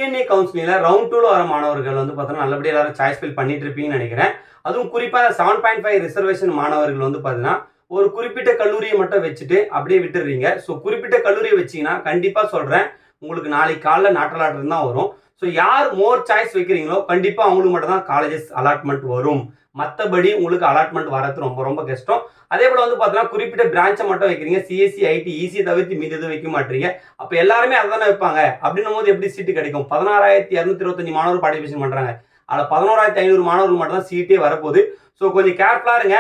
DNA கவுன்சிலிங்ல round 2ல வர மாணவர்கள் வந்து பார்த்தீங்கன்னா நல்லபடியா எல்லாரும் சாய்ஸ் ஃபில் பண்ணிட்டு இருப்பீங்கன்னு நினைக்கிறேன். அதுவும் குறிப்பா 7.5 ரிசர்வேஷன் மாணவர்கள் வந்து பார்த்தீங்கன்னா, ஒரு குறிப்பிட்ட கல்லூரிய மட்டும் வச்சுட்டு அப்படியே விட்டுடுறீங்க. ஸோ குறிப்பிட்ட கல்லூரிய வச்சீங்கன்னா, கண்டிப்பா சொல்றேன், உங்களுக்கு நாளைக்கு காலைல நாட்டல் ஆர்டர் தான் வரும். ஸோ யார் மோர் சாய்ஸ் வைக்கிறீங்களோ, கண்டிப்பா அவங்களுக்கு மட்டும் தான் காலேஜஸ் அலாட்மெண்ட் வரும். மத்தபடி உங்களுக்கு அலாட்மெண்ட் வரது ரொம்ப ரொம்ப கஷ்டம். அதே போல வந்து பார்த்தீங்கன்னா, குறிப்பிட்ட பிரான்ச்ச மட்டும் வைக்கிறீங்க. சிஎஸ்சி, ஐடி, ஈசி தவிர்த்து மீதி எதுவும் வைக்க மாட்டீங்க. அப்ப எல்லாருமே அததானே வைப்பாங்க. அப்படின்னும்போது எப்படி சீட்டு கிடைக்கும்? 16,225 மாணவர்கள் பார்ட்டிசிபேஷன் பண்றாங்க. அதுல 11,500 மாணவர்கள் மட்டும் தான் சீட்டே வரப்போகுது. ஸோ கொஞ்சம் கேர்ஃபுல்லா இருங்க.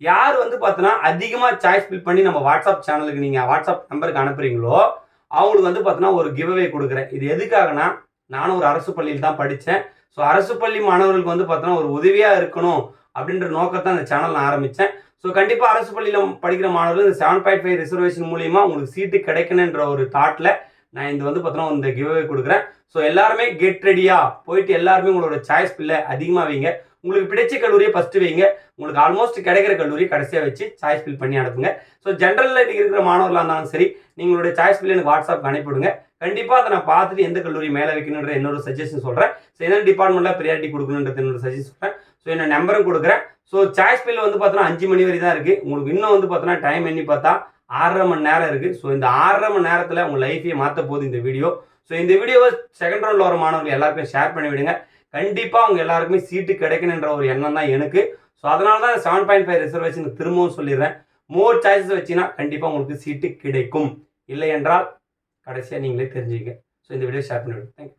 யார் வந்து பார்த்தீங்கன்னா, அதிகமா சாய்ஸ் ஃபில் பண்ணி நம்ம வாட்ஸ்அப் சேனலுக்கு நீங்க வாட்ஸ்அப் நம்பருக்கு அனுப்புறீங்களோ, அவங்களுக்கு வந்து பார்த்தீங்கன்னா, ஒரு கிவ் அவே குடுக்குறேன். இது எதுக்காகன்னா, நானும் ஒரு அரசு பள்ளியில் தான் படிச்சேன். ஸோ அரசு பள்ளி மாணவர்களுக்கு வந்து பார்த்தீங்கன்னா, ஒரு உதவியா இருக்கணும் அப்படின்ற நோக்கத்த இந்த சேனல் நான் ஆரம்பிச்சேன். ஸோ கண்டிப்பா அரசு பள்ளியில படிக்கிற மாணவர்கள் இந்த 7.5 ரிசர்வேஷன் மூலியமா உங்களுக்கு சீட்டு கிடைக்கணுன்ற ஒரு தாட்ல நான் இது வந்து பார்த்தீங்கன்னா, இந்த கிவ் அவே குடுக்குறேன். ஸோ எல்லாருமே கெட் ரெடியா போயிட்டு எல்லாருமே உங்களோட சாய்ஸ் ஃபில்ல அதிகமா வைங்க. உங்களுக்கு பிடிச்ச கல்லூரியை ஃபர்ஸ்ட் வைங்க. உங்களுக்கு ஆல்மோஸ்ட் கிடைக்கிற கல்லூரி கடைசியா வச்சு சாய்ஸ் ஃபில் பண்ணி அனுப்புங்க. ஸோ ஜெனரல்ல இருக்கிற மாணவர்களா இருந்தாலும் சரி, நீங்களுடைய சாய்ஸ் ஃபில் எனக்கு வாட்ஸ்அப் அனுப்பிவிடுங்க. கண்டிப்பா அதை நான் பார்த்துட்டு எந்த கல்லூரி மேல வைக்கணுன்ற என்னோட சஜஷன் சொல்றேன். ஸோ என்னென்ன டிபார்ட்மெண்ட்ல பிரியாரிட்டி கொடுக்கணுன்றது என்னோட சஜஷன் சொல்றேன். ஸோ என்ன நம்பரும் கொடுக்குறேன். ஸோ சாய்ஸ் ஃபில் வந்து பார்த்தீங்கன்னா 5 மணி வரை தான் இருக்கு. உங்களுக்கு இன்னும் வந்து பார்த்தீங்கன்னா டைம் எண்ணி பார்த்தா 6:30 மணி நேரம் இருக்கு. ஸோ இந்த 6:30 மணி நேரத்துல உங்க லைஃபையே மாத்த போகுது இந்த வீடியோ. ஸோ இந்த வீடியோவை செகண்ட் ரவுண்ட்ல வர மாணவர்கள் எல்லாருக்கும் ஷேர் பண்ணி விடுங்க. கண்டிப்பா அவங்க எல்லாருக்குமே சீட்டு கிடைக்கணுன்ற ஒரு எண்ணம் தான் எனக்கு. ஸோ அதனால தான் 7.5 ரிசர்வேஷன் திரும்பவும் சொல்லிடுறேன். மோர் சாய்ஸஸ் வச்சீங்கன்னா கண்டிப்பா உங்களுக்கு சீட்டு கிடைக்கும். இல்லை என்றால் கடைசியா நீங்களே தெரிஞ்சுக்கங்க. ஸோ இந்த வீடியோ ஷேர் பண்ணி விடுங்க. தேங்க்யூ.